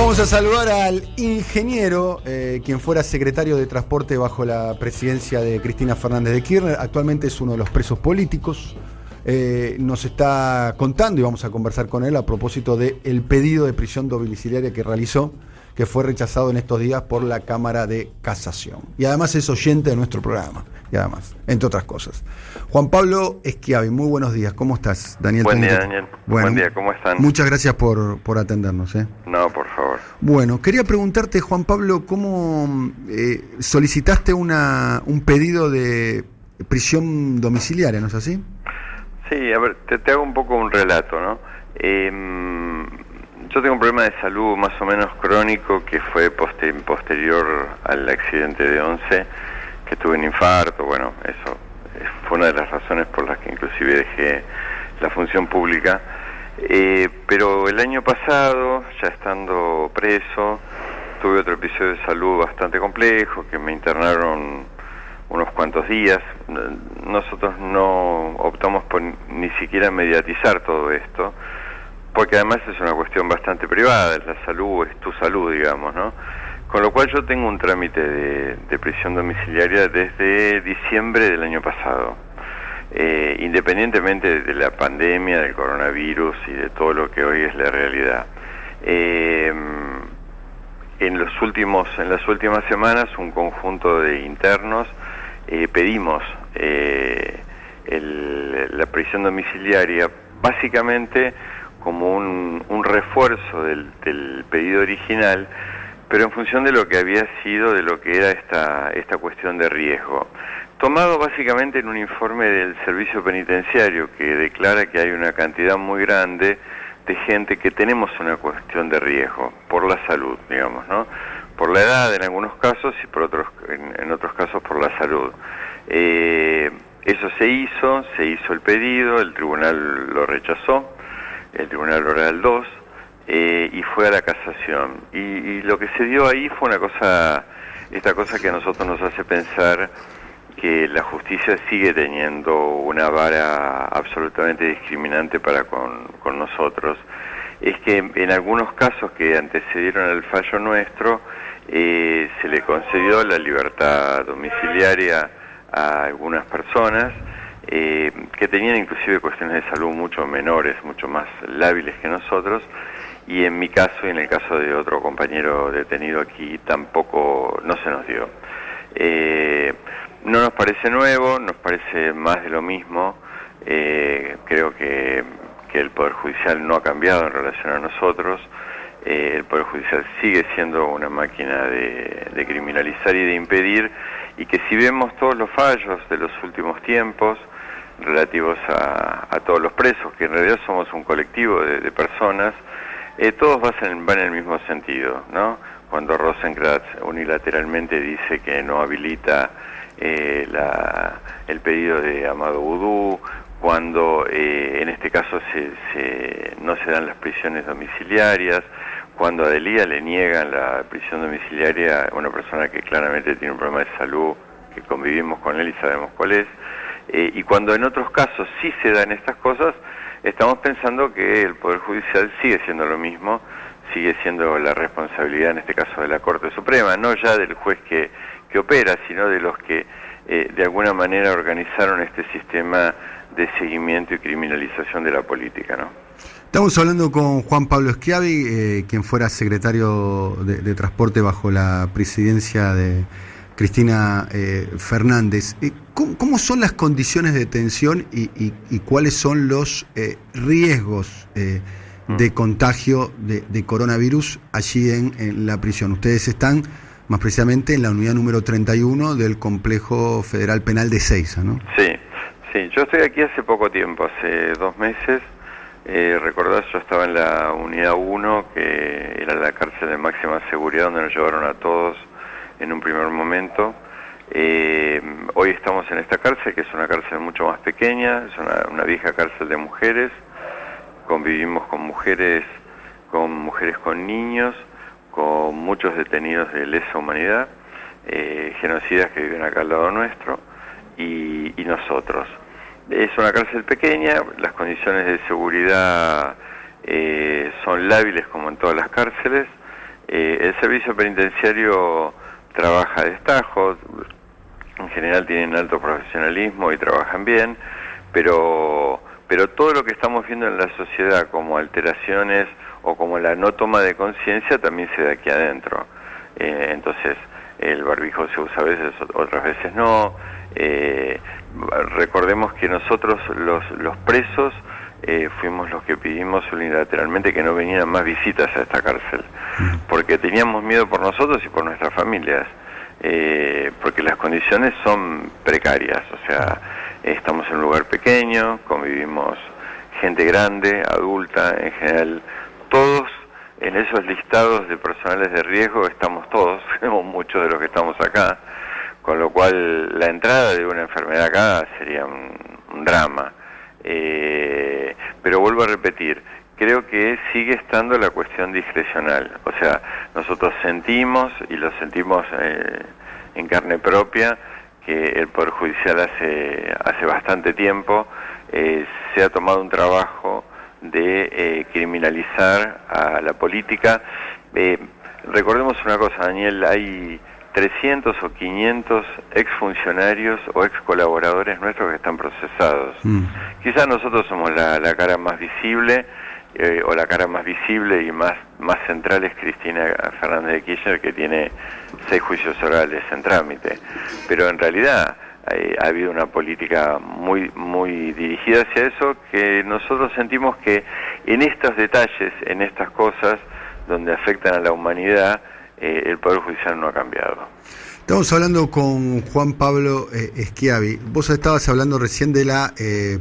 Vamos a saludar al ingeniero, quien fuera secretario de Transporte bajo la presidencia de Cristina Fernández de Kirchner. Actualmente es uno de los presos políticos. Nos está contando y vamos a conversar con él a propósito del pedido de prisión domiciliaria que realizó, que fue rechazado en estos días por la Cámara de Casación. Y además es oyente de nuestro programa, y además, entre otras cosas. Juan Pablo Schiavi, muy buenos días. ¿Cómo estás, Daniel? Buen día, Daniel. Bueno, buen día, ¿cómo están? Muchas gracias por atendernos. No, por favor. Bueno, quería preguntarte, Juan Pablo, ¿cómo solicitaste un pedido de prisión domiciliaria, no es así? Sí, a ver, te hago un poco un relato, ¿no? Yo tengo un problema de salud más o menos crónico que fue posterior al accidente de 11, que tuve un infarto. Bueno, eso fue una de las razones por las que inclusive dejé la función pública. Pero el año pasado, ya estando preso, tuve otro episodio de salud bastante complejo, que me internaron unos cuantos días. Nosotros no optamos por ni siquiera mediatizar todo esto, porque además es una cuestión bastante privada, es la salud, es tu salud, digamos, ¿no? Con lo cual yo tengo un trámite de prisión domiciliaria desde diciembre del año pasado. Independientemente de la pandemia, del coronavirus y de todo lo que hoy es la realidad. En las últimas semanas, un conjunto de internos pedimos la prisión domiciliaria, básicamente como un refuerzo del pedido original, pero en función de lo que había sido, de lo que era esta cuestión de riesgo. Tomado básicamente en un informe del servicio penitenciario que declara que hay una cantidad muy grande de gente que tenemos una cuestión de riesgo por la salud, digamos, ¿no? Por la edad en algunos casos y en otros casos por la salud. Eso se hizo el pedido, el tribunal lo rechazó, el tribunal oral 2, y fue a la casación. Y lo que se dio ahí fue esta cosa que a nosotros nos hace pensar que la justicia sigue teniendo una vara absolutamente discriminante para con nosotros. Es que en algunos casos que antecedieron al fallo nuestro, se le concedió la libertad domiciliaria a algunas personas que tenían inclusive cuestiones de salud mucho menores, mucho más lábiles que nosotros, y en mi caso y en el caso de otro compañero detenido aquí tampoco no se nos dio. No nos parece nuevo, nos parece más de lo mismo. Creo que el Poder Judicial no ha cambiado en relación a nosotros. El Poder Judicial sigue siendo una máquina de criminalizar y de impedir, y que si vemos todos los fallos de los últimos tiempos relativos a todos los presos, que en realidad somos un colectivo de personas, todos van en el mismo sentido, ¿no? Cuando Rosenkrantz unilateralmente dice que no habilita el pedido de Amado Boudou, cuando en este caso no se dan las prisiones domiciliarias, cuando a Delía le niegan la prisión domiciliaria a una persona que claramente tiene un problema de salud, que convivimos con él y sabemos cuál es, y cuando en otros casos sí se dan estas cosas, estamos pensando que el Poder Judicial sigue siendo lo mismo, sigue siendo la responsabilidad en este caso de la Corte Suprema, no ya del juez que opera, sino de los que de alguna manera organizaron este sistema de seguimiento y criminalización de la política, ¿no? Estamos hablando con Juan Pablo Schiavi, quien fuera secretario de Transporte bajo la presidencia de Cristina Fernández. ¿Cómo son las condiciones de detención y cuáles son los riesgos de contagio de coronavirus allí en la prisión? Ustedes están más precisamente en la unidad número 31 del Complejo Federal Penal de Ezeiza, ¿no? Sí, yo estoy aquí hace poco tiempo, hace 2 meses. Recordás, yo estaba en la unidad 1, que era la cárcel de máxima seguridad, donde nos llevaron a todos en un primer momento. Hoy estamos en esta cárcel, que es una cárcel mucho más pequeña, es una vieja cárcel de mujeres. Convivimos con mujeres con niños, con muchos detenidos de lesa humanidad, genocidas que viven acá al lado nuestro, y nosotros. Es una cárcel pequeña, las condiciones de seguridad son lábiles como en todas las cárceles, El servicio penitenciario trabaja a destajo, en general tienen alto profesionalismo y trabajan bien, pero todo lo que estamos viendo en la sociedad como alteraciones o como la no toma de conciencia también se da aquí adentro. Entonces el barbijo se usa a veces, otras veces no. Recordemos que nosotros los presos fuimos los que pedimos unilateralmente que no vinieran más visitas a esta cárcel, porque teníamos miedo por nosotros y por nuestras familias, porque las condiciones son precarias, o sea, estamos en un lugar pequeño, convivimos gente grande, adulta, en general todos en esos listados de personales de riesgo estamos todos, tenemos muchos de los que estamos acá, con lo cual la entrada de una enfermedad acá sería un drama. Pero vuelvo a repetir, creo que sigue estando la cuestión discrecional, o sea, nosotros sentimos, y lo sentimos en carne propia, que el Poder Judicial hace bastante tiempo se ha tomado un trabajo de criminalizar a la política. Recordemos una cosa, Daniel, hay 300 o 500 exfuncionarios o ex colaboradores nuestros que están procesados. Quizás nosotros somos la cara más visible, o la cara más visible y más central es Cristina Fernández de Kirchner, que tiene 6 juicios orales en trámite. Pero en realidad ha habido una política muy dirigida hacia eso, que nosotros sentimos que en estos detalles, en estas cosas donde afectan a la humanidad, el Poder Judicial no ha cambiado. Estamos hablando con Juan Pablo Schiavi. Vos estabas hablando recién de la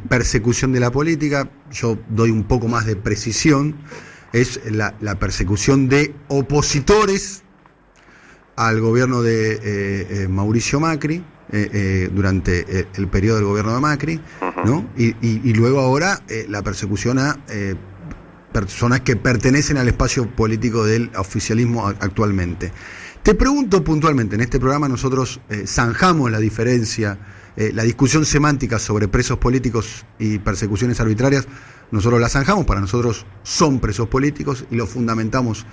persecución de la política. Yo doy un poco más de precisión. Es la persecución de opositores al gobierno de Mauricio Macri, durante el periodo del gobierno de Macri, ¿no? Y luego ahora la persecución a personas que pertenecen al espacio político del oficialismo actualmente. Te pregunto puntualmente, en este programa nosotros zanjamos la diferencia, la discusión semántica sobre presos políticos y persecuciones arbitrarias, nosotros la zanjamos, para nosotros son presos políticos y lo fundamentamos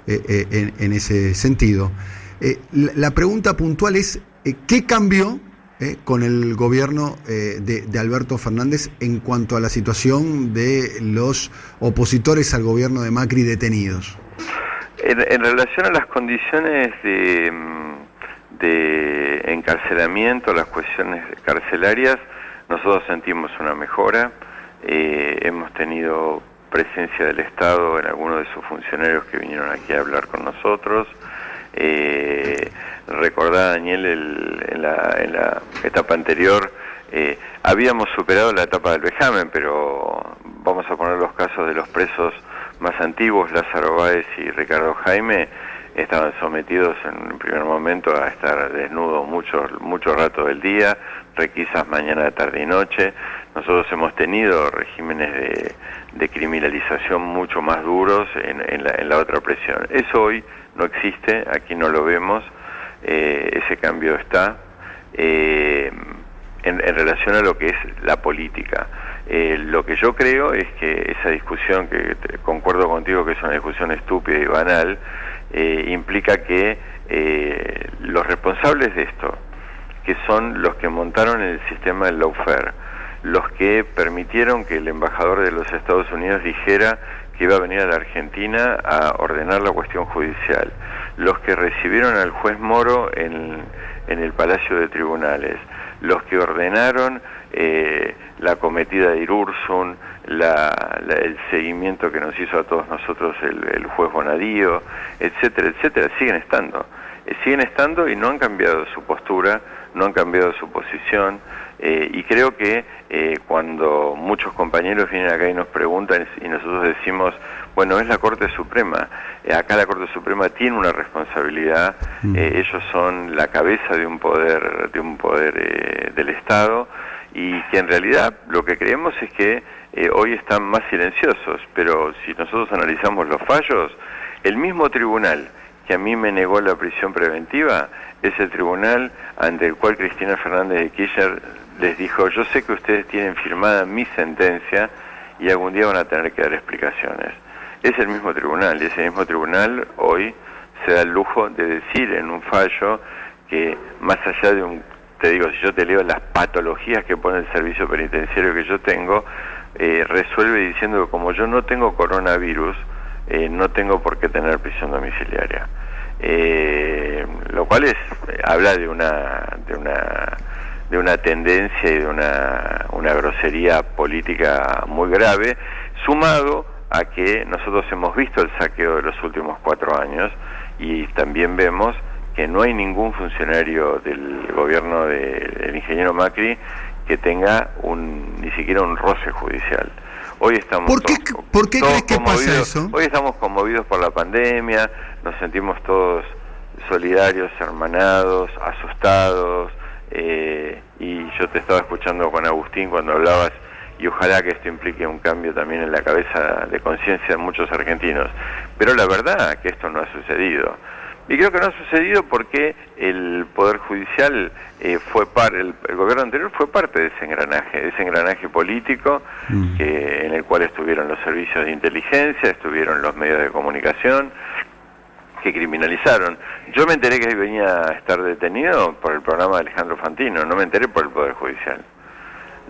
en ese sentido. La pregunta puntual es, ¿qué cambió con el gobierno de Alberto Fernández en cuanto a la situación de los opositores al gobierno de Macri detenidos? En relación a las condiciones de encarcelamiento, las cuestiones carcelarias, nosotros sentimos una mejora. Hemos tenido presencia del Estado en algunos de sus funcionarios que vinieron aquí a hablar con nosotros. Recordá, Daniel, en la etapa anterior habíamos superado la etapa del vejamen, pero vamos a poner los casos de los presos más antiguos. Lázaro Báez y Ricardo Jaime estaban sometidos en un primer momento a estar desnudos mucho rato del día, requisas mañana, tarde y noche. Nosotros hemos tenido regímenes de criminalización mucho más duros en la otra presión. Eso hoy no existe, aquí no lo vemos, ese cambio está en relación a lo que es la política. Lo que yo creo es que esa discusión, que concuerdo contigo que es una discusión estúpida y banal, implica que los responsables de esto, que son los que montaron el sistema del lawfare, los que permitieron que el embajador de los Estados Unidos dijera que iba a venir a la Argentina a ordenar la cuestión judicial, los que recibieron al juez Moro en el Palacio de Tribunales, los que ordenaron la cometida de Irursun, el seguimiento que nos hizo a todos nosotros el juez Bonadío, etcétera, etcétera, siguen estando y no han cambiado su postura, no han cambiado su posición, y creo que cuando muchos compañeros vienen acá y nos preguntan y nosotros decimos, bueno, es la Corte Suprema, acá la Corte Suprema tiene una responsabilidad, ellos son la cabeza de un poder del Estado, y que en realidad lo que creemos es que hoy están más silenciosos, pero si nosotros analizamos los fallos, el mismo tribunal que a mí me negó la prisión preventiva es el tribunal ante el cual Cristina Fernández de Kirchner les dijo, yo sé que ustedes tienen firmada mi sentencia y algún día van a tener que dar explicaciones. Es el mismo tribunal, y ese mismo tribunal hoy se da el lujo de decir en un fallo que más allá de un, te digo, si yo te leo las patologías que pone el servicio penitenciario que yo tengo, resuelve diciendo que como yo no tengo coronavirus, no tengo por qué tener prisión domiciliaria. Lo cual habla de una tendencia y de una grosería política muy grave, sumado a que nosotros hemos visto el saqueo de los últimos 4 años y también vemos que no hay ningún funcionario del gobierno del ingeniero Macri que tenga ni siquiera un roce judicial. Hoy estamos ¿Por qué crees que pasa eso? Hoy estamos conmovidos por la pandemia, nos sentimos todos solidarios, hermanados, asustados, y yo te estaba escuchando con Agustín cuando hablabas, y ojalá que esto implique un cambio también en la cabeza de conciencia de muchos argentinos. Pero la verdad que esto no ha sucedido. Y creo que no ha sucedido porque el Poder Judicial el gobierno anterior fue parte de ese engranaje político en el cual estuvieron los servicios de inteligencia, estuvieron los medios de comunicación, que criminalizaron. Yo me enteré que venía a estar detenido por el programa de Alejandro Fantino, no me enteré por el Poder Judicial.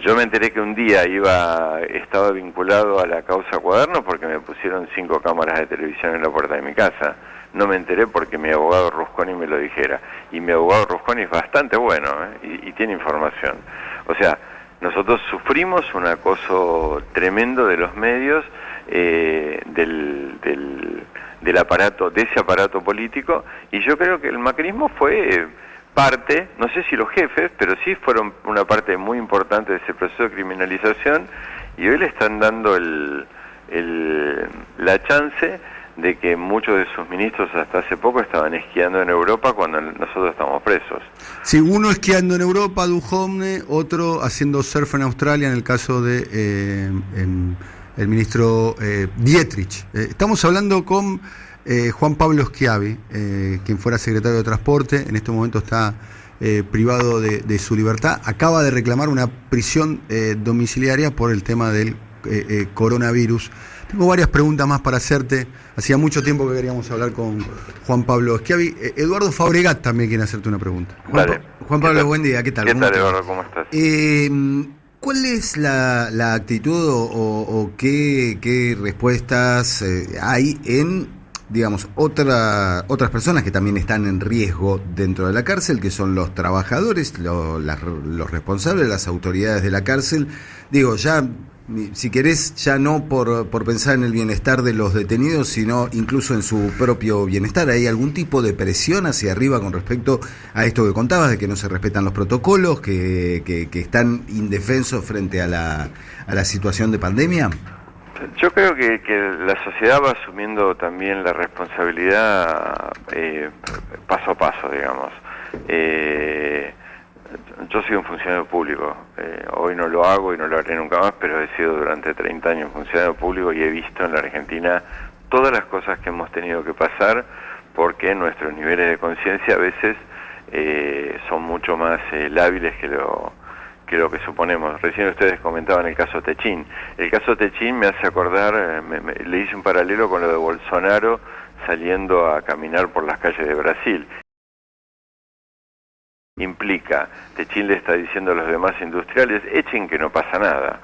Yo me enteré que un día estaba vinculado a la causa Cuaderno porque me pusieron 5 cámaras de televisión en la puerta de mi casa. No me enteré porque mi abogado Rusconi me lo dijera. Y mi abogado Rusconi es bastante bueno, y tiene información. O sea, nosotros sufrimos un acoso tremendo de los medios, del aparato, de ese aparato político, y yo creo que el macrismo fue parte, no sé si los jefes, pero sí fueron una parte muy importante de ese proceso de criminalización, y hoy le están dando la chance de que muchos de sus ministros hasta hace poco estaban esquiando en Europa cuando nosotros estamos presos. Sí, uno esquiando en Europa, Duhovne, otro haciendo surf en Australia, en el caso de el ministro Dietrich. Estamos hablando con Juan Pablo Schiavi, quien fuera secretario de Transporte, en este momento está privado de su libertad, acaba de reclamar una prisión domiciliaria por el tema del coronavirus. Tengo varias preguntas más para hacerte. Hacía mucho tiempo que queríamos hablar con Juan Pablo Schiavi. Eduardo Fabregat también quiere hacerte una pregunta. Juan Pablo, buen día, ¿qué tal? ¿Qué tal, Eduardo? ¿Cómo estás? ¿Cuál es la actitud o qué respuestas hay en, digamos, otras personas que también están en riesgo dentro de la cárcel, que son los trabajadores, los responsables, las autoridades de la cárcel? Digo, ya, si querés, ya no por pensar en el bienestar de los detenidos, sino incluso en su propio bienestar. ¿Hay algún tipo de presión hacia arriba con respecto a esto que contabas, de que no se respetan los protocolos, que están indefensos frente a la situación de pandemia? Yo creo que la sociedad va asumiendo también la responsabilidad paso a paso, digamos. Yo soy un funcionario público, hoy no lo hago y no lo haré nunca más, pero he sido durante 30 años funcionario público y he visto en la Argentina todas las cosas que hemos tenido que pasar porque nuestros niveles de conciencia a veces son mucho más lábiles que lo que suponemos. Recién ustedes comentaban el caso Techín. El caso Techín me hace acordar, le hice un paralelo con lo de Bolsonaro saliendo a caminar por las calles de Brasil. Implica, Techín le está diciendo a los demás industriales, echen que no pasa nada,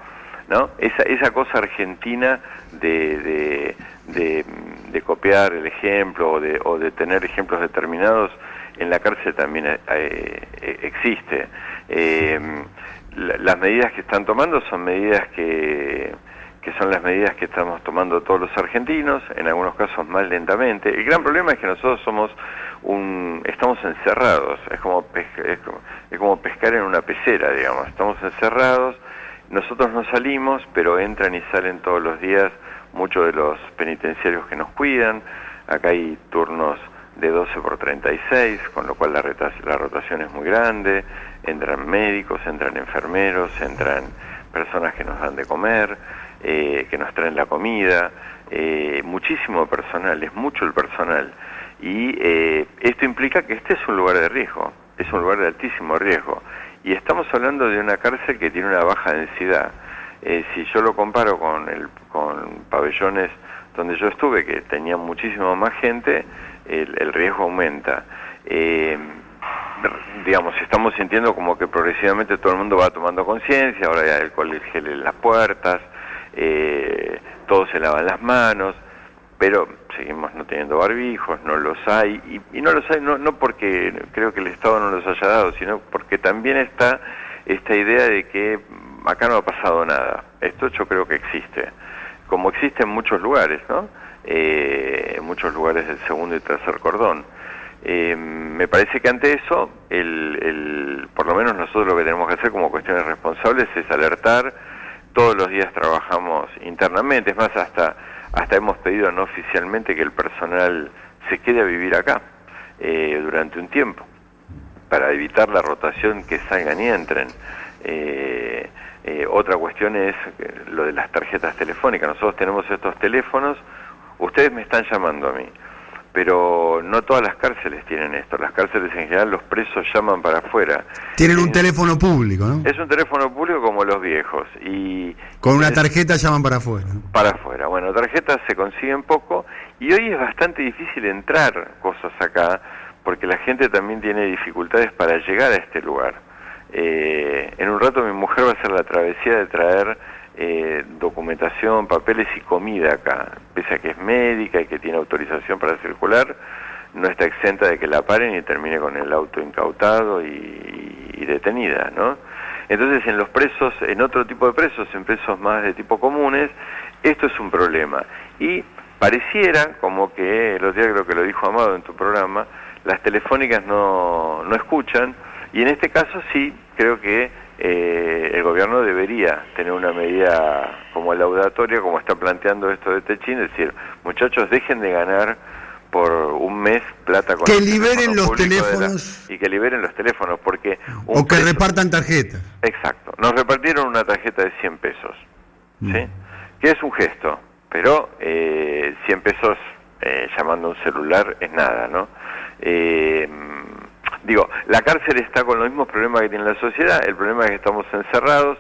¿no? Esa cosa argentina de copiar el ejemplo o de tener ejemplos determinados en la cárcel también existe. Las medidas que están tomando son medidas que son las medidas que estamos tomando todos los argentinos, en algunos casos más lentamente. El gran problema es que nosotros estamos encerrados, es como pescar en una pecera, digamos, estamos encerrados, nosotros no salimos, pero entran y salen todos los días muchos de los penitenciarios que nos cuidan. Acá hay turnos de 12 por 36, con lo cual la rotación es muy grande, entran médicos, entran enfermeros, entran personas que nos dan de comer, que nos traen la comida, muchísimo personal, es mucho el personal, y esto implica que este es un lugar de riesgo, es un lugar de altísimo riesgo, y estamos hablando de una cárcel que tiene una baja densidad. Si yo lo comparo con pabellones donde yo estuve, que tenía muchísimo más gente, el riesgo aumenta. Digamos, estamos sintiendo como que progresivamente todo el mundo va tomando conciencia, ahora hay alcohol gel en las puertas, todos se lavan las manos, pero seguimos no teniendo barbijos, no los hay, y no los hay no porque creo que el Estado no los haya dado, sino porque también está esta idea de que acá no ha pasado nada. Esto yo creo que existe, como existe en muchos lugares, ¿no? En muchos lugares del segundo y tercer cordón. Me parece que ante eso, por lo menos nosotros lo que tenemos que hacer como cuestiones responsables es alertar. Todos los días trabajamos internamente, es más, hasta hemos pedido no oficialmente que el personal se quede a vivir acá durante un tiempo, para evitar la rotación, que salgan y entren. Otra cuestión es lo de las tarjetas telefónicas. Nosotros tenemos estos teléfonos, ustedes me están llamando a mí, pero no todas las cárceles tienen esto. Las cárceles en general, los presos llaman para afuera. Tienen un teléfono público, ¿no? Es un teléfono público como los viejos. Y con una tarjeta llaman para afuera, ¿no? Para afuera. Bueno, tarjetas se consiguen poco, y hoy es bastante difícil entrar cosas acá, porque la gente también tiene dificultades para llegar a este lugar. En un rato mi mujer va a hacer la travesía de traer documentación, papeles y comida acá, pese a que es médica y que tiene autorización para circular, no está exenta de que la paren y termine con el auto incautado y detenida, ¿no? Entonces, en los presos, en otro tipo de presos, en presos más de tipo comunes, esto es un problema. Y pareciera como que, el otro día creo que lo dijo Amado en tu programa, las telefónicas no escuchan, y en este caso sí, creo que el gobierno debería tener una medida como laudatoria, como está planteando esto de Techín, decir, muchachos, dejen de ganar por un mes plata con que liberen los teléfonos y que liberen los teléfonos, porque o que repartan tarjetas. Exacto, nos repartieron una tarjeta de 100 pesos, ¿sí? Que es un gesto, pero 100 pesos llamando a un celular es nada, ¿no? Digo, la cárcel está con los mismos problemas que tiene la sociedad. El problema es que estamos encerrados,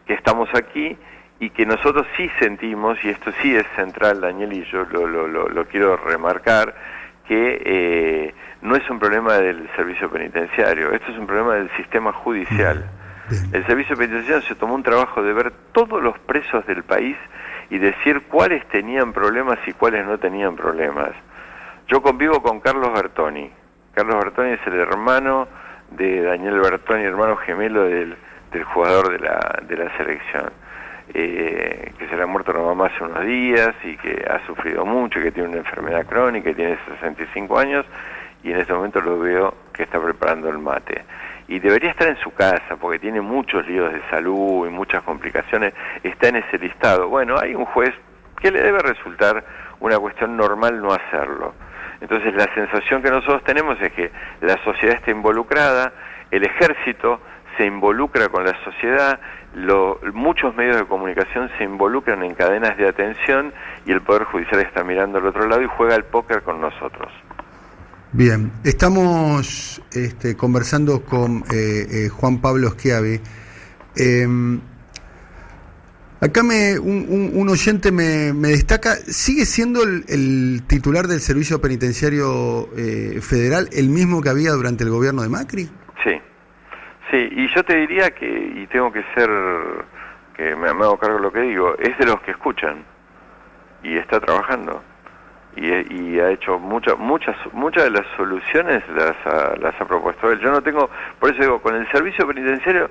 que estamos aquí, y que nosotros sí sentimos, y esto sí es central, Daniel, y yo lo quiero remarcar, que no es un problema del servicio penitenciario, esto es un problema del sistema judicial. El servicio penitenciario se tomó un trabajo de ver todos los presos del país y decir cuáles tenían problemas y cuáles no tenían problemas. Yo convivo con Carlos Bertoni. Carlos Bertoni es el hermano de Daniel Bertoni, hermano gemelo del jugador de la selección, que se le ha muerto la mamá hace unos días y que ha sufrido mucho, que tiene una enfermedad crónica, y tiene 65 años, y en este momento lo veo que está preparando el mate. Y debería estar en su casa, porque tiene muchos líos de salud y muchas complicaciones, está en ese listado. Bueno, hay un juez que le debe resultar una cuestión normal no hacerlo. Entonces la sensación que nosotros tenemos es que la sociedad está involucrada, el ejército se involucra con la sociedad, muchos medios de comunicación se involucran en cadenas de atención, y el Poder Judicial está mirando al otro lado y juega al póker con nosotros. Bien, estamos conversando con Juan Pablo Schiavi. Acá un oyente me destaca, ¿sigue siendo el titular del Servicio Penitenciario Federal el mismo que había durante el gobierno de Macri? Sí, y yo te diría que, y tengo que ser, que me hago cargo de lo que digo, es de los que escuchan, y está trabajando, y ha hecho muchas de las soluciones las ha propuesto él. Yo no tengo, por eso digo, con el Servicio Penitenciario,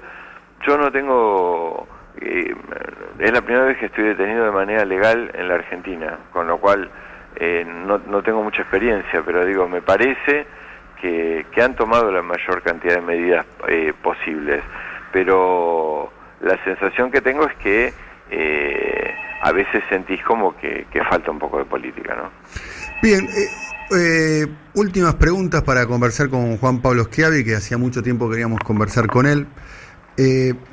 yo no tengo... es la primera vez que estoy detenido de manera legal en la Argentina, con lo cual no tengo mucha experiencia, pero digo, me parece que han tomado la mayor cantidad de medidas posibles, pero la sensación que tengo es que a veces sentís como que falta un poco de política, ¿no? Bien, últimas preguntas para conversar con Juan Pablo Schiavi, que hacía mucho tiempo queríamos conversar con él.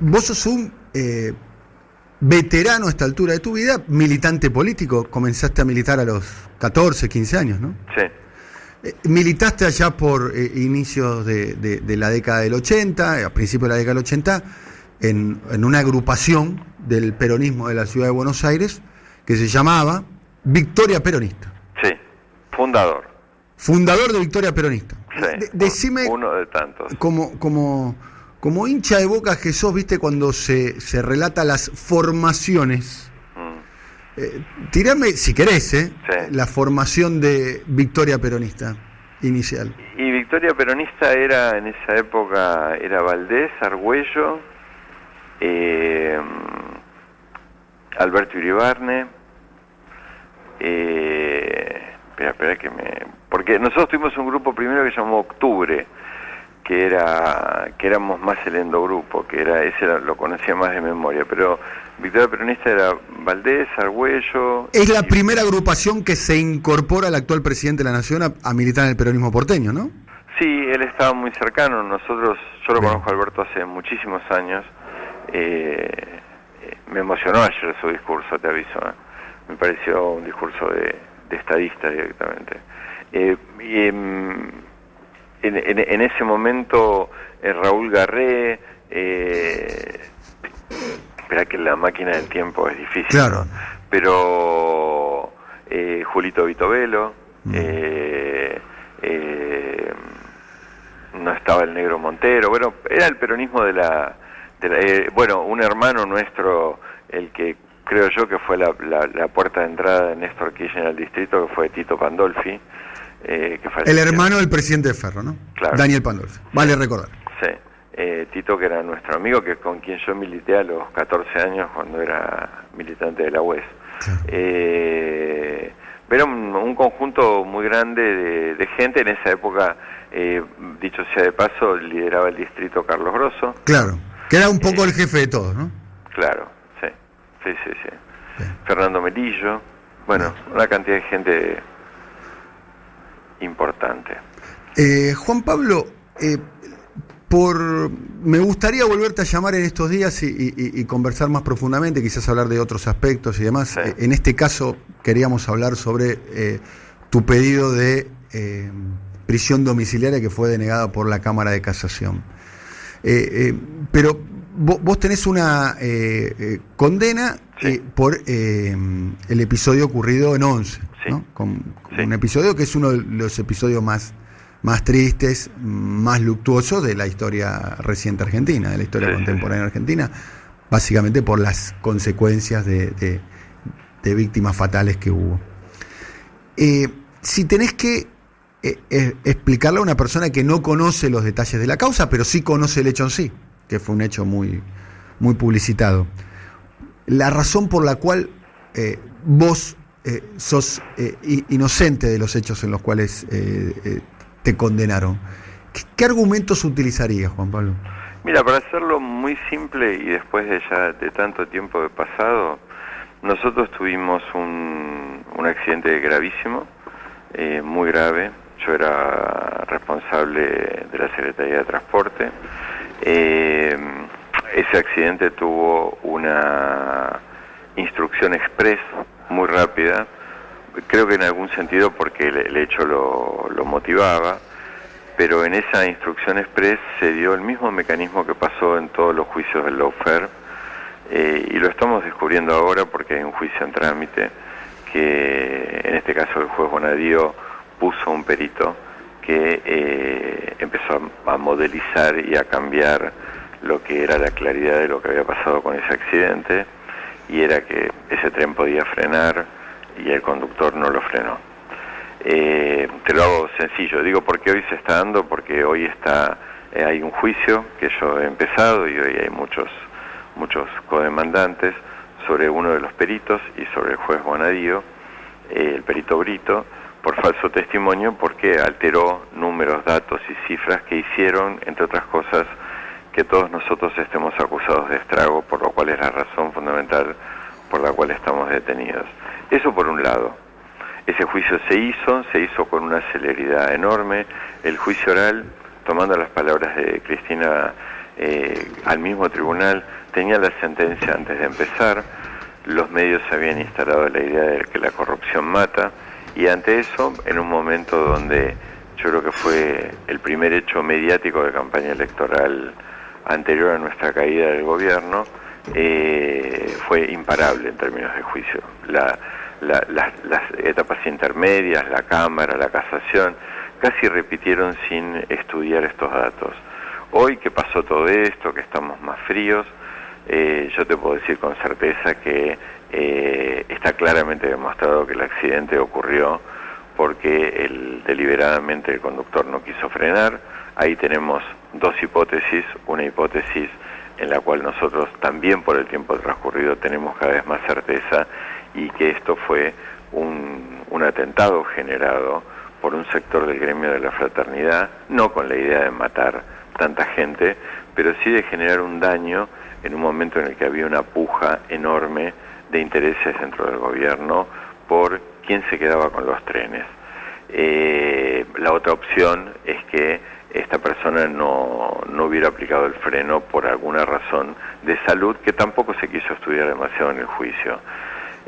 Vos sos un veterano a esta altura de tu vida, militante político, comenzaste a militar a los 14, 15 años, ¿no? Sí. Militaste allá por inicios de la década del 80, a principios de la década del 80, en una agrupación del peronismo de la ciudad de Buenos Aires, que se llamaba Victoria Peronista. Sí, fundador. Fundador de Victoria Peronista. Sí, Decime, uno de tantos. Como hincha de Boca que sos, viste, cuando se relata las formaciones, tirame, si querés, Sí. la formación de Victoria Peronista inicial. Y Victoria Peronista era, en esa época, era Valdés, Argüello, Alberto Iribarne, espera que porque nosotros tuvimos un grupo primero que se llamó Octubre, que éramos más el endogrupo, lo conocía más de memoria, pero Victoria Peronista era Valdés, Argüello. Es la primera agrupación que se incorpora al actual presidente de la Nación a militar en el peronismo porteño, ¿no? Sí, él estaba muy cercano. Yo lo conozco a Alberto hace muchísimos años. Me emocionó ayer su discurso, te aviso. Me pareció un discurso de estadista directamente. En ese momento Raúl Garré, espera que la máquina del tiempo es difícil, claro, ¿no? Pero Julito Vitovelo, no estaba el Negro Montero, bueno, era el peronismo bueno, un hermano nuestro, el que creo yo que fue la puerta de entrada de Néstor Kirchner al distrito, que fue Tito Pandolfi. El hermano del presidente de Ferro, ¿no? Claro. Daniel Pandolfi, vale recordar. Sí, Tito, que era nuestro amigo, que con quien yo milité a los 14 años cuando era militante de la UES. Claro. Era un conjunto muy grande de gente. En esa época, dicho sea de paso, lideraba el distrito Carlos Grosso. Claro, que era un poco el jefe de todos, ¿no? Claro, sí. Fernando Melillo, bueno, una cantidad de gente importante. Juan Pablo, me gustaría volverte a llamar en estos días y conversar más profundamente, quizás hablar de otros aspectos y demás. Sí. En este caso queríamos hablar sobre tu pedido de prisión domiciliaria que fue denegada por la Cámara de Casación. Pero vos tenés una condena por el episodio ocurrido en 11, sí, ¿no? Un episodio que es uno de los episodios más tristes, más luctuosos de la historia reciente argentina, de la historia contemporánea argentina, básicamente por las consecuencias de víctimas fatales que hubo. Si tenés que explicarle a una persona que no conoce los detalles de la causa, pero sí conoce el hecho en sí, que fue un hecho muy, muy publicitado, la razón por la cual vos sos inocente de los hechos en los cuales te condenaron, ¿qué argumentos utilizarías, Juan Pablo? Mira, para hacerlo muy simple y después de tanto tiempo de pasado, nosotros tuvimos un accidente gravísimo, muy grave. Yo era responsable de la Secretaría de Transporte. Ese accidente tuvo una instrucción express muy rápida, creo que en algún sentido porque el hecho lo motivaba, pero en esa instrucción express se dio el mismo mecanismo que pasó en todos los juicios del lawfare, y lo estamos descubriendo ahora porque hay un juicio en trámite que en este caso el juez Bonadío puso un perito que empezó a modelizar y a cambiar lo que era la claridad de lo que había pasado con ese accidente, y era que ese tren podía frenar y el conductor no lo frenó. Te lo hago sencillo, digo porque hoy se está dando, porque hoy hay un juicio que yo he empezado y hoy hay muchos codemandantes sobre uno de los peritos y sobre el juez Bonadío, el perito Brito, por falso testimonio, porque alteró números, datos y cifras que hicieron, entre otras cosas, que todos nosotros estemos acusados de estrago, por lo cual es la razón fundamental por la cual estamos detenidos. Eso por un lado. Ese juicio se hizo con una celeridad enorme. El juicio oral, tomando las palabras de Cristina al mismo tribunal, tenía la sentencia antes de empezar. Los medios habían instalado la idea de que la corrupción mata, y ante eso, en un momento donde yo creo que fue el primer hecho mediático de campaña electoral anterior a nuestra caída del gobierno, fue imparable en términos de juicio. las etapas intermedias, la Cámara, la Casación, casi repitieron sin estudiar estos datos. Hoy que pasó todo esto, que estamos más fríos, yo te puedo decir con certeza que está claramente demostrado que el accidente ocurrió porque deliberadamente el conductor no quiso frenar. Ahí tenemos dos hipótesis, una hipótesis en la cual nosotros también por el tiempo transcurrido tenemos cada vez más certeza, y que esto fue un atentado generado por un sector del gremio de la fraternidad, no con la idea de matar tanta gente, pero sí de generar un daño en un momento en el que había una puja enorme de intereses dentro del gobierno por quién se quedaba con los trenes. La otra opción es que esta persona no hubiera aplicado el freno por alguna razón de salud que tampoco se quiso estudiar demasiado en el juicio.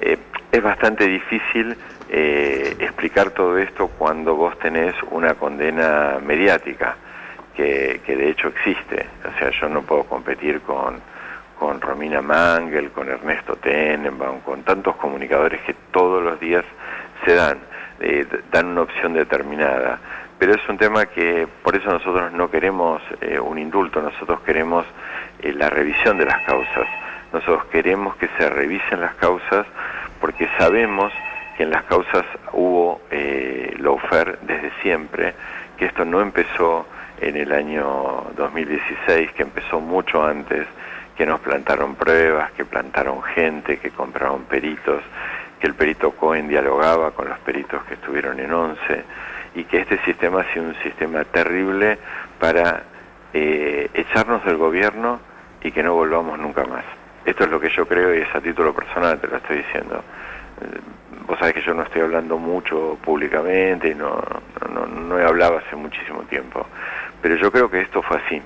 Es bastante difícil explicar todo esto cuando vos tenés una condena mediática, que de hecho existe. O sea, yo no puedo competir con Romina Mangel, con Ernesto Tenenbaum, con tantos comunicadores que todos los días se dan una opción determinada. Pero es un tema que, por eso nosotros no queremos un indulto, nosotros queremos la revisión de las causas. Nosotros queremos que se revisen las causas porque sabemos que en las causas hubo lawfare desde siempre, que esto no empezó en el año 2016, que empezó mucho antes, que nos plantaron pruebas, que plantaron gente, que compraron peritos, que el perito Cohen dialogaba con los peritos que estuvieron en 11, y que este sistema ha sido un sistema terrible para echarnos del gobierno y que no volvamos nunca más. Esto es lo que yo creo, y es a título personal te lo estoy diciendo. Vos sabés que yo no estoy hablando mucho públicamente, no he hablado hace muchísimo tiempo, pero yo creo que esto fue así,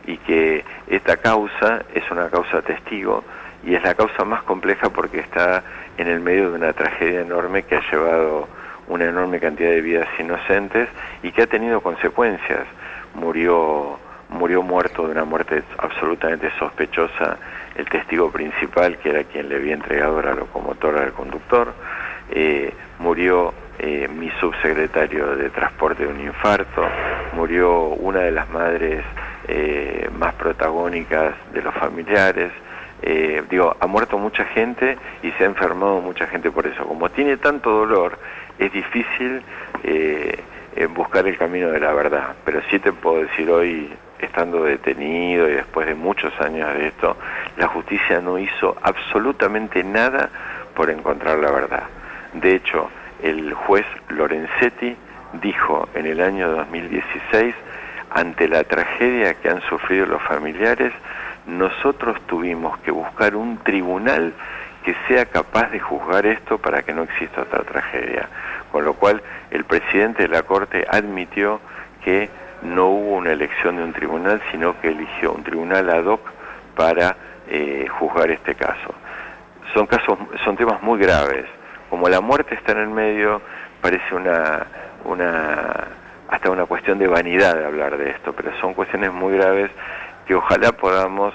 y que esta causa es una causa testigo, y es la causa más compleja porque está en el medio de una tragedia enorme que ha llevado una enorme cantidad de vidas inocentes y que ha tenido consecuencias. Murió muerto de una muerte absolutamente sospechosa el testigo principal, que era quien le había entregado la locomotora al conductor. Murió mi subsecretario de Transporte de un infarto. Murió una de las madres más protagónicas de los familiares. Ha muerto mucha gente y se ha enfermado mucha gente por eso. Como tiene tanto dolor, es difícil buscar el camino de la verdad. Pero sí te puedo decir hoy, estando detenido y después de muchos años de esto, la justicia no hizo absolutamente nada por encontrar la verdad. De hecho, el juez Lorenzetti dijo en el año 2016, ante la tragedia que han sufrido los familiares, nosotros tuvimos que buscar un tribunal que sea capaz de juzgar esto para que no exista otra tragedia. Con lo cual, el presidente de la Corte admitió que no hubo una elección de un tribunal, sino que eligió un tribunal ad hoc para juzgar este caso. Son temas muy graves. Como la muerte está en el medio, parece hasta una cuestión de vanidad de hablar de esto, pero son cuestiones muy graves que ojalá podamos,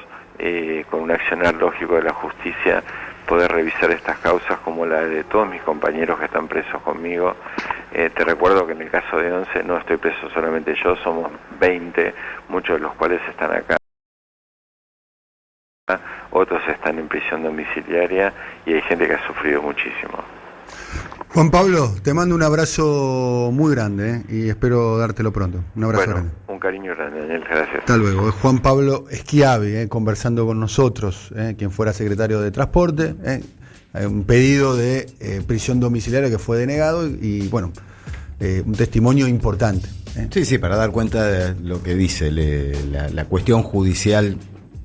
con un accionar lógico de la justicia, poder revisar estas causas como la de todos mis compañeros que están presos conmigo. Te recuerdo que en el caso de 11 no estoy preso solamente yo, somos 20, muchos de los cuales están acá, otros están en prisión domiciliaria y hay gente que ha sufrido muchísimo. Juan Pablo, te mando un abrazo muy grande y espero dártelo pronto. Un abrazo grande. Un cariño grande, Daniel, gracias. Hasta luego. Es Juan Pablo Schiavi conversando con nosotros, quien fuera secretario de Transporte. Un pedido de prisión domiciliaria que fue denegado y bueno, un testimonio importante. Sí, para dar cuenta de lo que dice la cuestión judicial.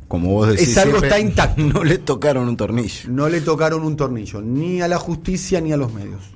Como vos decís, es algo está intacto. No le tocaron un tornillo. No le tocaron un tornillo, ni a la justicia ni a los medios.